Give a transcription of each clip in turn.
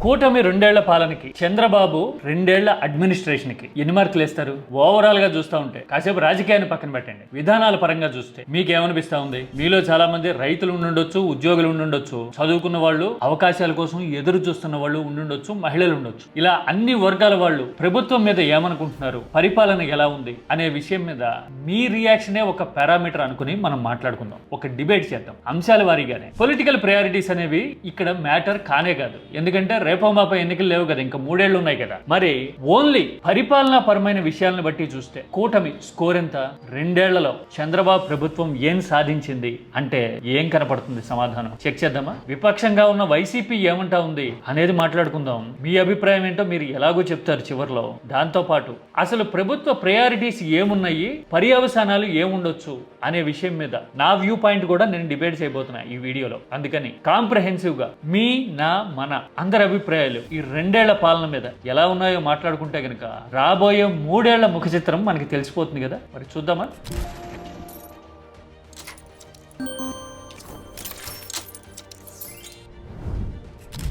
కూటమి 2 ఏళ్ల పాలనకి, చంద్రబాబు 2 ఏళ్ల అడ్మినిస్ట్రేషన్ కి ఎన్ని మార్కులు వేస్తారు? ఓవరాల్ గా చూస్తూ ఉంటే, కాసేపు రాజకీయాన్ని పక్కన పెట్టండి, విధానాల పరంగా చూస్తే మీకేమనిపిస్తా ఉంది? మీలో చాలా మంది రైతులు ఉండుండొచ్చు, ఉద్యోగులు ఉండుండొచ్చు, చదువుకున్న వాళ్ళు, అవకాశాల కోసం ఎదురు చూస్తున్న వాళ్ళు ఉండుండొచ్చు, మహిళలు ఉండొచ్చు. ఇలా అన్ని వర్గాల వాళ్ళు ప్రభుత్వం మీద ఏమనుకుంటున్నారు, పరిపాలన ఎలా ఉంది అనే విషయం మీద మీ రియాక్షనే ఒక పారామీటర్ అనుకుని మనం మాట్లాడుకుందాం, ఒక డిబేట్ చేద్దాం అంశాల వారీగానే. పొలిటికల్ ప్రయారిటీస్ అనేవి ఇక్కడ మ్యాటర్ కానే కాదు, ఎందుకంటే రేపో మాపై ఎన్నికలు లేవు కదా, ఇంకా 3 ఏళ్లు ఉన్నాయి కదా. మరి ఓన్లీ పరిపాలనా పరమైన విషయాలను బట్టి చూస్తే కూటమి స్కోర్ ఎంత? 2 ఏళ్లలో చంద్రబాబు ప్రభుత్వం ఏం సాధించింది అంటే ఏం కనపడుతుంది? సమాధానం చెక్ చేద్దామా? విపక్షంగా ఉన్న వైసీపీ ఏమంటా ఉంది అనేది మాట్లాడుకుందాం. మీ అభిప్రాయం ఏంటో మీరు ఎలాగో చెప్తారు చివరిలో. దాంతో పాటు అసలు ప్రభుత్వ ప్రయారిటీస్ ఏమున్నాయి, పర్యవసానాలు ఏముండొచ్చు అనే విషయం మీద నా వ్యూ పాయింట్ కూడా నేను డిబేట్ చేయబోతున్నా ఈ వీడియోలో. అందుకని కాంప్రహెన్సివ్ గా మీ, నా, మన అందరి అభిప్రాయాలు ఈ 2 ఏళ్ల పాలన మీద ఎలా ఉన్నాయో మాట్లాడుకుంటే గనక రాబోయే 3 ఏళ్ల ముఖ చిత్రం మనకి తెలిసిపోతుంది కదా. మరి చూద్దామా?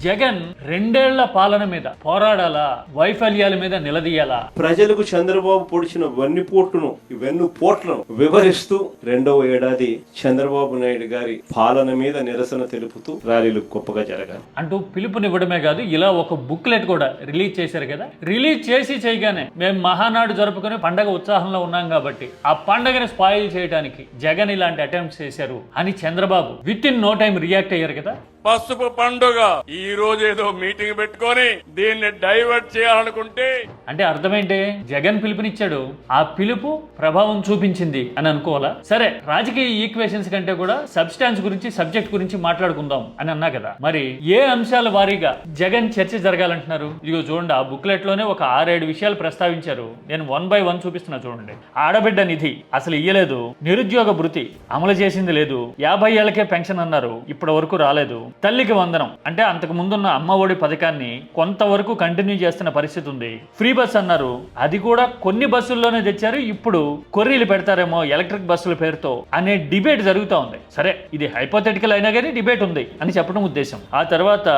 జగన్ 2 ఏళ్ల పాలన మీద పోరాడాలా, వైఫల్యాల మీద నిలదీయాలా? ప్రజలకు చంద్రబాబు పొడిచిన వెన్నుపోట్లను వివరిస్తూ 2వ ఏడాది చంద్రబాబు నాయుడు గారి పాలన మీద నిరసన తెలుపుతూ ర్యాలీలు గొప్పగా జరగాలి అంటూ పిలుపునివ్వడమే కాదు, ఇలా ఒక బుక్లెట్ కూడా రిలీజ్ చేశారు కదా. రిలీజ్ చేయగానే మేము మహానాడు జరుపుకుని పండగ ఉత్సాహంలో ఉన్నాం కాబట్టి ఆ పండగని స్పాయిల్ చేయడానికి జగన్ ఇలాంటి అటెంప్ట్స్ చేశారు అని Chandrababu within no time react అయ్యారు కదా. పసుపు పండుగ ఈ రోజు ఏదో మీటింగ్ పెట్టుకొని దీన్ని డైవర్ట్ చేయాలనుకుంటే అంటే అర్థమేంటి? జగన్ పిలుపునిచ్చాడు, ఆ పిలుపు ప్రభావం చూపించింది అని అనుకోవాలా? సరే, రాజకీయ ఈక్వేషన్స్ కంటే కూడా సబ్స్టాన్స్ గురించి, సబ్జెక్ట్ గురించి మాట్లాడుకుందాం అని అన్నా కదా. మరి ఏ అంశాల వారీగా జగన్ చర్చ జరగాలంటున్నారు? ఇదిగో చూడండి, ఆ బుక్లెట్ లోనే ఒక 6-7 విషయాలు ప్రస్తావించారు. నేను 1 by 1 చూపిస్తున్నా చూడండి. ఆడబిడ్డ నిధి అసలు ఇయ్యలేదు, నిరుద్యోగ భృతి అమలు చేసింది లేదు, 50 ఏళ్లకే పెన్షన్ అన్నారు, ఇప్పటి వరకు రాలేదు, తల్లికి వందనం అంటే అంతకు ముందున్న అమ్మ ఒడి పథకాన్ని కొంతవరకు కంటిన్యూ చేస్తున్న పరిస్థితి ఉంది, ఫ్రీ బస్ అన్నారు, అది కూడా కొన్ని బస్సుల్లోనే తెచ్చారు, ఇప్పుడు కొర్రీలు పెడతారేమో ఎలక్ట్రిక్ బస్సుల పేరుతో అనే డిబేట్ జరుగుతూ ఉంది. సరే, ఇది హైపోథెటికల్ అయినా కానీ డిబేట్ ఉంది అని చెప్పడం ఉద్దేశం. ఆ తర్వాత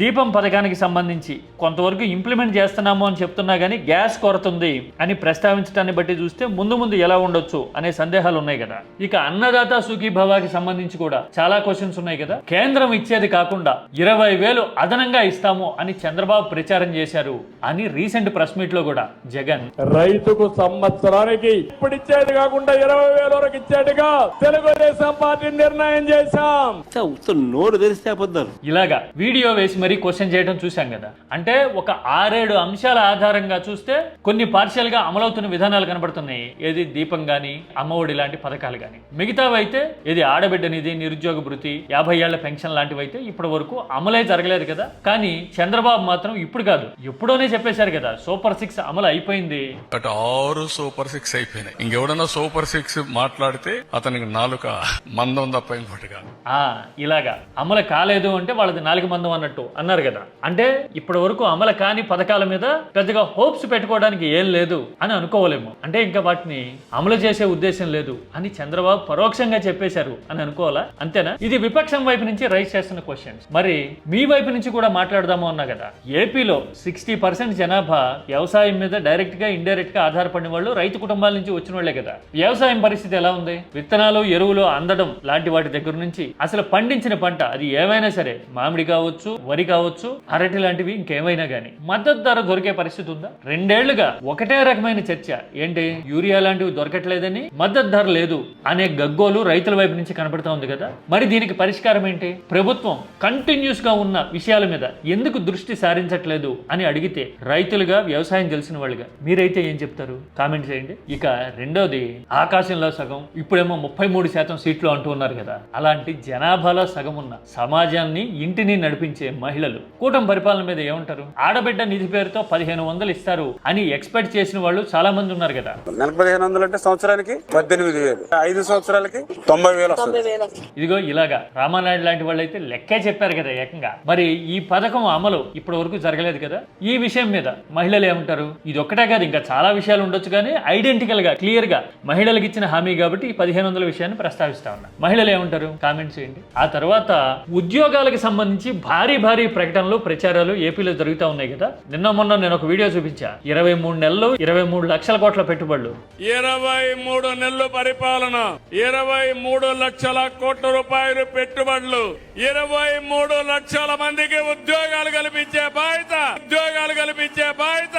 దీపం పథకానికి సంబంధించి కొంతవరకు ఇంప్లిమెంట్ చేస్తున్నాము అని చెప్తున్నా కానీ గ్యాస్ కొరత ఉంది అని ప్రస్తావించడాన్ని బట్టి చూస్తే ముందు ఎలా ఉండొచ్చు అనే సందేహాలు ఉన్నాయి కదా. ఇక అన్నదాత సుఖీభవాకి సంబంధించి కూడా చాలా క్వశ్చన్స్ ఉన్నాయి కదా. కేంద్రం ఇచ్చేది కాకుండా 20,000 అదనంగా ఇస్తాము అని చంద్రబాబు ప్రచారం చేశారు అని రీసెంట్ ప్రెస్ మీట్ లో కూడా జగన్ రైతుకు సంవత్సరానికి ఇప్పుడు ఇచ్చేది కాకుండా 20,000 వరకు ఇచ్చేట్టుగా తెలుగుదేశం పార్టీ నిర్ణయం చేశాం. నోరు తెరిస్తే అబద్ధాలు ఇలాగా వీడియో వేసి మరీ క్వశ్చన్ చేయడం చూసాం కదా. అంటే ఒక 6-7 అంశాల ఆధారంగా చూస్తే కొన్ని పార్షియల్ గా అమలవుతున్న విధానాలు కనబడుతున్నాయి. ఏది దీపం గాని, అమ్మఒడి లాంటి పథకాలు గాని. మిగతావైతే ఏది ఆడబిడ్డ నిధి, నిరుద్యోగ భృతి, 50 ఏళ్ల పెన్షన్ లాంటివి అయితే ఇప్పటి వరకు అమలే జరగలేదు కదా. కానీ చంద్రబాబు మాత్రం ఇప్పుడు కాదు, ఎప్పుడోనే చెప్పేశారు కదా, సూపర్ 6 అమలు అయిపోయింది. 6 సూపర్ 6 అయిపోయినాయి. ఇంకెవడన్నా సూపర్ 6 మాట్లాడితే అతనికి నాలుక మందం తప్ప ఇంకోటి కాదు. ఇలాగా అమలు కాలేదు అంటే వాళ్ళది 4 మందం అన్నట్టు అన్నారు కదా. అంటే ఇప్పటి వరకు అమలు కాని పథకాల మీద పెద్దగా హోప్స్ పెట్టుకోవడానికి ఏం లేదు అని అనుకోవాలేమో. అంటే ఇంకా వాటిని అమలు చేసే ఉద్దేశం లేదు అని చంద్రబాబు పరోక్షంగా చెప్పేశారు అని అనుకోవాలా? అంతేనా? ఇది విపక్షం వైపు నుంచి రైజ్ చేస్తున్న క్వశ్చన్స్. మరి మీ వైపు నుంచి కూడా మాట్లాడదాము అన్నా కదా. ఏపీలో 60% జనాభా వ్యవసాయం మీద డైరెక్ట్ గా, ఇండైరెక్ట్ గా ఆధారపడిన వాళ్ళు రైతు కుటుంబాల నుంచి వచ్చిన వాళ్లే కదా. వ్యవసాయం పరిస్థితి ఎలా ఉంది? విత్తనాలు, ఎరువులు అందడం లాంటి వాటి దగ్గర నుంచి అసలు పండించిన పంట అది ఏమైనా సరే, మామిడి కావచ్చు, వరి కావచ్చు, అరటి లాంటివి ఇంకేమైనా గానీ మద్దతు ధర దొరికే పరిస్థితి ఉందా? 2 ఏళ్లుగా ఒకటే రకమైన చర్చ. ఏంటి? యూరియా లాంటివి దొరకట్లేదని, మద్దతు ధర లేదు అనే గగ్గోలు రైతుల వైపు నుంచి కనబడుతూ ఉంది కదా. మరి దీనికి పరిష్కారం ఏంటి? ప్రభుత్వం కంటిన్యూస్ గా ఉన్న విషయాల మీద ఎందుకు దృష్టి సారించట్లేదు అని అడిగితే రైతులుగా, వ్యవసాయం తెలిసిన వాళ్ళుగా మీరైతే ఏం చెప్తారు? కామెంట్ చేయండి. ఇక రెండోది, ఆకాశంలో సగం, ఇప్పుడేమో 33% సీట్లు అంటూ ఉన్నారు కదా. అలాంటి జనాభాలో సగం ఉన్న సమాజాన్ని, ఇంటిని నడిపించే మహిళలు కూటమి పరిపాలన మీద ఏమంటారు? ఆడబిడ్డ నిధి పేరుతో 1,500 ఇస్తారు అని ఎక్స్పెక్ట్ చేసిన వాళ్ళు చాలా మంది ఉన్నారు కదా. 1,500 అంటే సంవత్సరానికి 18,000, 5 సంవత్సరాలకి 90,000. ఇదిగో ఇలాగా రామానాయుడు లాంటి వాళ్ళు అయితే లెక్కే చెప్పారు కదా ఏకంగా. మరి ఈ పథకం అమలు ఇప్పటి వరకు జరగలేదు కదా. ఈ విషయం మీద మహిళలు ఏమంటారు? ఇది ఒక్కటే కాదు, ఇంకా చాలా విషయాలు ఉండొచ్చు, కానీ ఐడెంటికల్ గా క్లియర్ గా మహిళలకు ఇచ్చిన హామీ కాబట్టి ఈ 1500 విషయాన్ని ప్రస్తావిస్తా ఉన్నా. మహిళలు ఏమంటారు కామెంట్ చేయండి. ఆ తర్వాత ఉద్యోగాలకు సంబంధించి భారీ ప్రకటనలు ప్రచారాలు ఏపీలో జరుగుతూ ఉన్నాయి కదా. నిన్న మొన్న నేను ఒక వీడియో చూపించా. 23 నెలలు 23 లక్షల కోట్ల పెట్టుబడులు, 23 నెలలు పరిపాలన, 23 లక్షల కోట్ల రూపాయలు పెట్టుబడులు, 23 లక్షల మందికి ఉద్యోగాలు కల్పించే బాధ్యత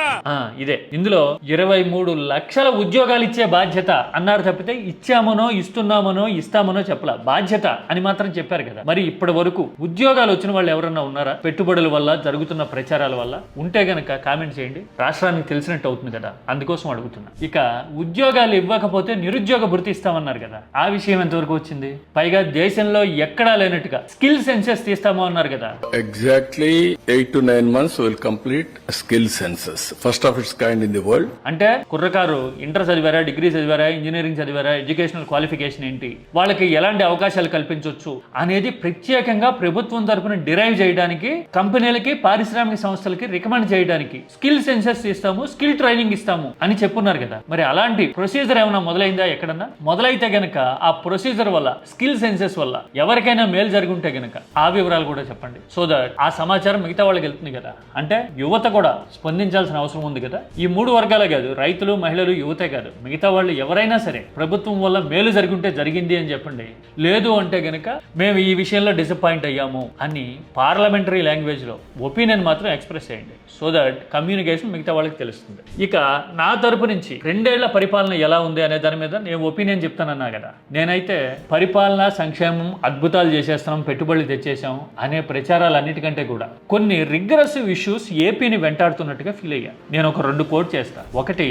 ఇదే. ఇందులో 23 లక్షల ఉద్యోగాలు ఇచ్చే బాధ్యత అన్నారు తప్పితే ఇచ్చామనో ఇస్తున్నామనో ఇస్తామనో చెప్పలా, బాధ్యత అని మాత్రం చెప్పారు కదా. మరి ఇప్పటి వరకు ఉద్యోగాలు వచ్చిన వాళ్ళు ఎవరన్నా ఉన్నారా? పెట్టుబడుల వల్ల జరుగుతున్న ప్రచారాల వల్ల ఉంటే గనక కామెంట్ చేయండి. రాష్ట్రానికి తెలిసినట్టు అవుతుంది కదా, అందుకోసం అడుగుతున్నా. ఇక ఉద్యోగాలు ఇవ్వకపోతే నిరుద్యోగ భృతి ఇస్తామన్నారు కదా, ఆ విషయం ఎంతవరకు వచ్చింది? పైగా దేశంలో ఎక్కడా లేనట్టుగా స్కిల్ సెన్సెస్ తీస్తామో అన్నారు కదా. Exactly 8 to 9 months will complete skill census, first of its kind in the world. అంటే కుర్రకారు ఇంటర్ చదివారా, డిగ్రీ చదివారా, ఇంజనీరింగ్ చదివారా, ఎడ్యుకేషనల్ క్వాలిఫికేషన్ ఏంటి, వాళ్ళకి ఎలాంటి అవకాశాలు కల్పించవచ్చు అనేది ప్రత్యేకంగా ప్రభుత్వం తరపున డిరైవ్ చేయడానికి, కంపెనీలకి పారిశ్రామిక సంస్థలకి రికమెండ్ చేయడానికి స్కిల్ సెన్సెస్ ఇస్తాము, స్కిల్ ట్రైనింగ్ ఇస్తాము అని చెప్పున్నారు కదా. మరి అలాంటి ప్రొసీజర్ ఏమైనా మొదలైందా ఎక్కడన్నా? మొదలైతే గనక ఆ ప్రొసీజర్ వల్ల, స్కిల్ సెన్సెస్ వల్ల ఎవరికైనా మేలు జరుగుంటే గనక ఆ వివరాలు కూడా చెప్పండి. సో దట్ ఆ సమాచారం మిగతా వాళ్ళకి వెళ్తుంది కదా. అంటే యువత కూడా స్పందించాల్సిన అవసరం ఉంది కదా. ఈ 3 వర్గాలే కాదు, రైతులు, మహిళలు, యువతే కాదు, మిగతా వాళ్ళు ఎవరైనా సరే ప్రభుత్వం వల్ల మేలు జరుగుంటే జరిగింది అని చెప్పండి. లేదు అంటే గనక మేము ఈ విషయంలో డిసప్పాయింట్ అయ్యాము అని పార్లమెంటరీ లాంగ్వేజ్ లో ఒపీనియన్ మాత్రం ఎక్స్ప్రెస్ చేయండి. సో దట్ కమ్యూనికేషన్ మిగతా వాళ్ళకి తెలుస్తుంది. ఇక నా తరపు నుంచి 2 ఏళ్ల పరిపాలన ఎలా ఉంది అనే దాని మీద నేను ఒపీనియన్ చెప్తానన్నా కదా. నేనైతే పరిపాలన, సంక్షేమం, అద్భుతాలు చేసేస్తున్నాం, పెట్టుబడులు తెచ్చేసాం అనే ప్రచారాలన్నిటికంటే కూడా కొన్ని రిగ్రెసివ్ ఇష్యూస్ ఏపీని వెంటాడుతున్నట్టుగా ఫీల్ అయ్యా. నేను ఒక 2 కోట్ చేస్తా. ఒకటి,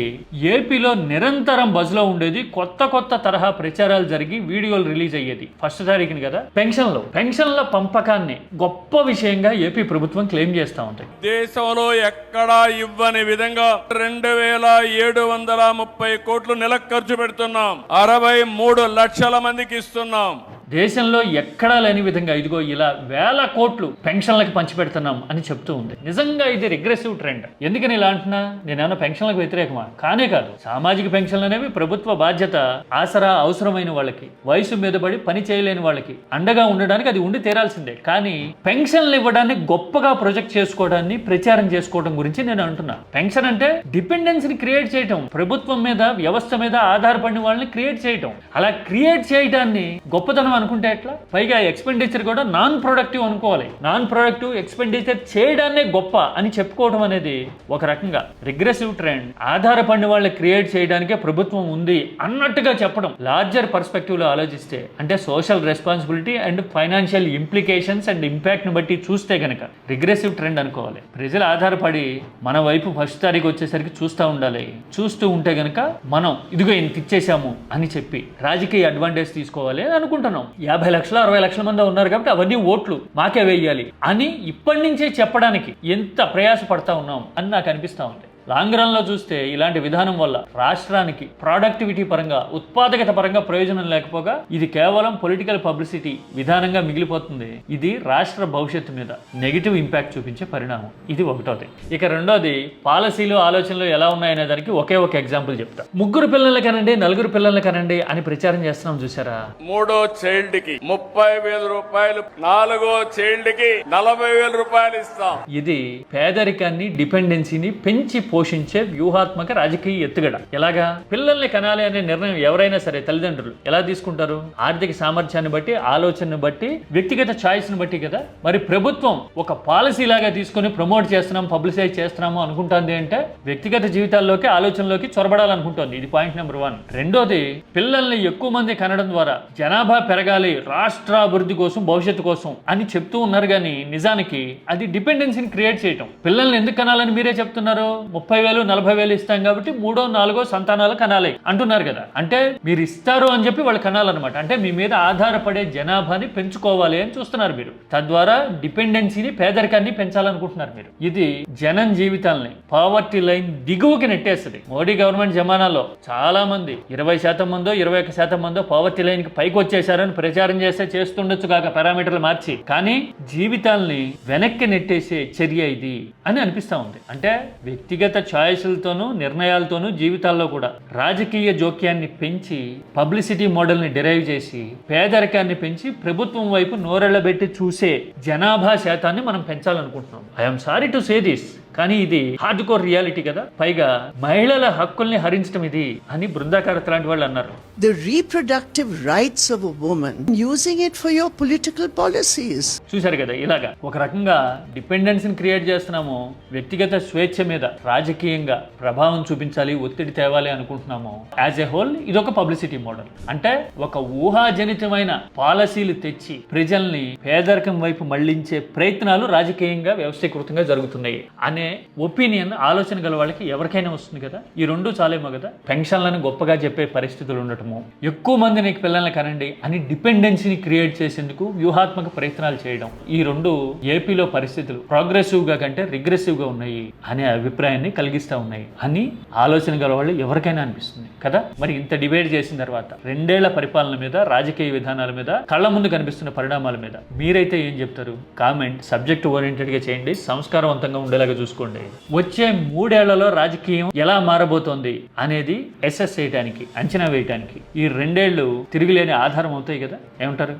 ఏపీలో నిరంతరం బజ్ లో ఉండేది కొత్త తరహా ప్రచారాలు జరిగి వీడియోలు రిలీజ్ అయ్యేది 1వ తారీఖుని కదా. పెన్షన్ల పంపకాన్ని గొప్ప విషయంగా ఏపీ ప్రభుత్వం క్లెయిమ్ చేస్తా ఉంది. దేశంలో ఎక్కడా ఇవ్వని విధంగా 2730 కోట్లు నెలకు ఖర్చు పెడుతున్నాం, 63 లక్షల మందికి ఇస్తున్నాం. దేశంలో ఎక్కడా లేని విధంగా ఇదిగో ఇలా 1000 కోట్లు పెన్షన్లకు పంచిపెడుతున్నాం అని చెప్తూ ఉంది. నిజంగా ఇది రిగ్రెసివ్ ట్రెండ్. ఎందుకని ఇలా అంటున్నా? నేనేమన్నా పెన్షన్లకు వ్యతిరేకమా? కానే కాదు. సామాజిక పెన్షన్లు అనేవి ప్రభుత్వ బాధ్యత. ఆసరా అవసరమైన వాళ్ళకి, వయసు మీద పడి పని చేయలేని వాళ్ళకి అండగా ఉండడానికి అది ఉండి తీరాల్సిందే. కానీ పెన్షన్లు ఇవ్వడాన్ని గొప్పగా ప్రొజెక్ట్ చేసుకోవడాన్ని, ప్రచారం చేసుకోవడం గురించి నేను అంటున్నా. పెన్షన్ అంటే డిపెండెన్సీని క్రియేట్ చేయటం, ప్రభుత్వం మీద, వ్యవస్థ మీద ఆధారపడిన వాళ్ళని క్రియేట్ చేయటం. అలా క్రియేట్ చేయడాన్ని గొప్పతనం అనుకుంటే ఎట్లా? పైగా ఎక్స్పెండిచర్ కూడా నాన్ ప్రొడక్టివ్ అనుకోవాలి. నాన్ ప్రొడక్టివ్ ఎక్స్పెండిచర్ చేయడాన్నే గొప్ప అని చెప్పుకోవడం అనేది ఒక రకంగా రిగ్రెసివ్ ట్రెండ్. ఆధారపడిన వాళ్ళని క్రియేట్ చేయడానికే ప్రభుత్వం ఉంది అన్నట్టుగా చెప్పడం. లార్జర్ పర్స్పెక్టివ్ లో ఆలోచిస్తే, అంటే social responsibility and financial implications and impact ని బట్టి చూస్తే గనక రిగ్రెసివ్ ట్రెండ్ అనుకోవాలి. ప్రజలు ఆధారపడి మన వైపు 1వ తారీఖు వచ్చేసరికి చూస్తూ ఉండాలి. చూస్తూ ఉంటే గనక మనం ఇదిగో ఇంత ఇచ్చేసాము అని చెప్పి రాజకీయ అడ్వాంటేజ్ తీసుకోవాలి అని అనుకుంటున్నాం. 50 లక్షల 60 లక్షల మంది ఉన్నారు కాబట్టి అవన్నీ ఓట్లు మాకే వేయాలి అని ఇప్పటి నుంచే చెప్పడానికి ఎంత ప్రయాస పడతా ఉన్నాం అని నాకు అనిపిస్తా ఉంది. లాంగ్ రన్ లో చూస్తే ఇలాంటి విధానం వల్ల రాష్ట్రానికి ప్రొడక్టివిటీ పరంగా, ఉత్పాదకత పరంగా ప్రయోజనం లేకపోగా ఇది కేవలం పొలిటికల్ పబ్లిసిటీ విధానంగా మిగిలిపోతుంది. ఇది రాష్ట్ర భవిష్యత్తు మీద నెగిటివ్ ఇంపాక్ట్ చూపించే పరిణామం. ఇది ఒకటోది. ఇక రెండోది, పాలసీలు, ఆలోచనలు ఎలా ఉన్నాయనే దానికి ఒకే ఒక ఎగ్జాంపుల్ చెప్తా. 3 పిల్లల్ని కనండి, 4 పిల్లల్ని కనండి అని ప్రచారం చేస్తున్నాం చూసారా. 3వ చైల్డ్ కి 30,000 రూపాయలు, 4వ చైల్డ్ కి 40,000 రూపాయలు ఇస్తాం. ఇది పేదరికాన్ని, డిపెండెన్సీని పెంచి పోషించే వ్యూహాత్మక రాజకీయ ఎత్తుగడ. ఎలాగా? పిల్లల్ని కనాలి అనే నిర్ణయం ఎవరైనా సరే తల్లిదండ్రులు ఎలా తీసుకుంటారు? ఆర్థిక సామర్థ్యాన్ని బట్టి, ఆలోచనను బట్టి, వ్యక్తిగత ఛాయిస్ ని బట్టి కదా. మరి ప్రభుత్వం ఒక పాలసీ లాగా తీసుకుని ప్రమోట్ చేస్తున్నాం, పబ్లిసైజ్ చేస్తున్నాము అనుకుంటుంది అంటే వ్యక్తిగత జీవితాల్లోకి, ఆలోచనలోకి చొరబడాలనుకుంటోంది. ఇది పాయింట్ నెంబర్ 1. రెండోది, పిల్లల్ని ఎక్కువ మంది కనడం ద్వారా జనాభా పెరగాలి, రాష్ట్రాభివృద్ధి కోసం, భవిష్యత్తు కోసం అని చెప్తూ ఉన్నారు. కానీ నిజానికి అది డిపెండెన్సీని క్రియేట్ చేయటం. పిల్లల్ని ఎందుకు కనాలని మీరే చెప్తున్నారు? 30,000 40,000 ఇస్తాం కాబట్టి 3వ 4వ సంతానాలు కనాలి అంటున్నారు కదా. అంటే మీరు ఇస్తారు అని చెప్పి వాళ్ళు కనాలన్నమాట. అంటే మీ మీద ఆధారపడే జనాభాని పెంచుకోవాలి అని చూస్తున్నారు మీరు. తద్వారా డిపెండెన్సీని, పేదరికాన్ని పెంచాలనుకుంటున్నారు మీరు. ఇది జనం జీవితాలని పావర్టీ లైన్ దిగువకి నెట్టేస్తుంది. మోడీ గవర్నమెంట్ జమానాలో చాలా మంది 20% మందో 21% మందో పావర్టీ లైన్ కి పైకి వచ్చేసారని ప్రచారం చేస్తుండొచ్చు కాక పారామీటర్లు మార్చి, కానీ జీవితాల్ని వెనక్కి నెట్టేసే చర్య ఇది అని అనిపిస్తా ఉంది. అంటే వ్యక్తిగత ఛాయిస్లతోనూ నిర్ణయాలతోనూ జీవితాల్లో కూడా రాజకీయ జోక్యాన్ని పెంచి, పబ్లిసిటీ మోడల్ని డిరైవ్ చేసి, పేదరికాన్ని పెంచి ప్రభుత్వం వైపు నోరెళ్లబెట్టి చూసే జనాభా శాతాన్ని మనం పెంచాలనుకుంటున్నాం. I'm sorry to say this, కానీ ఇది హార్డ్ కోర్ రియాలిటీ కదా. పైగా మహిళల హక్కుల్ని హరించడం ఇది అని బృందాకారత్ లాంటి వాళ్ళు అన్నారు. The reproductive rights of a woman, using it for your political policies. చూశారు కదా, ఇలాగా ఒక రకంగా డిపెండెన్సీని క్రియేట్ చేస్తున్నాము. వ్యక్తిగత స్వేచ్ఛ మీద రాజకీయంగా ప్రభావం చూపించాలి, ఒత్తిడి తేవాలి అనుకుంటున్నాము. యాజ్ ఎ హోల్ ఇదొక పబ్లిసిటీ మోడల్. అంటే ఒక ఊహాజనితమైన పాలసీలు తెచ్చి ప్రజల్ని పేదరికం వైపు మళ్లించే ప్రయత్నాలు రాజకీయంగా వ్యవస్థీకృతంగా జరుగుతున్నాయి అనే ఒపీనియన్, ఆలోచన గల వాళ్ళకి ఎవరికైనా వస్తుంది కదా. ఈ రెండు చాలేమో కదా. పెన్షన్లను గొప్పగా చెప్పే పరిస్థితులు ఉండటము, ఎక్కువ మంది నీకు పిల్లల్ని కనండి అని డిపెండెన్సీని క్రియేట్ చేసేందుకు వ్యూహాత్మక ప్రయత్నాలు చేయడం, ఈ రెండు ఏపీలో పరిస్థితులు ప్రోగ్రెసివ్ గా కంటే రిగ్రెసివ్ గా ఉన్నాయి అనే అభిప్రాయాన్ని కలిగిస్తా ఉన్నాయి అని ఆలోచన గల వాళ్ళు ఎవరికైనా అనిపిస్తుంది కదా. మరి ఇంత డిబేట్ చేసిన తర్వాత 2 ఏళ్ల పరిపాలన మీద, రాజకీయ విధానాల మీద, కళ్ళ ముందు కనిపిస్తున్న పరిణామాల మీద మీరైతే ఏం చెప్తారు? కామెంట్ సబ్జెక్ట్ ఓరియంటెడ్ గా చేయండి, సంస్కారవంతంగా ఉండేలాగా చూసుకోండి. వచ్చే 3 ఏళ్లలో రాజకీయం ఎలా మారబోతోంది అనేది అసెస్ చేయడానికి, అంచనా వేయడానికి ఈ 2 ఏళ్లు తిరిగిలేని ఆధారం అవుతాయి కదా. ఏమంటారు?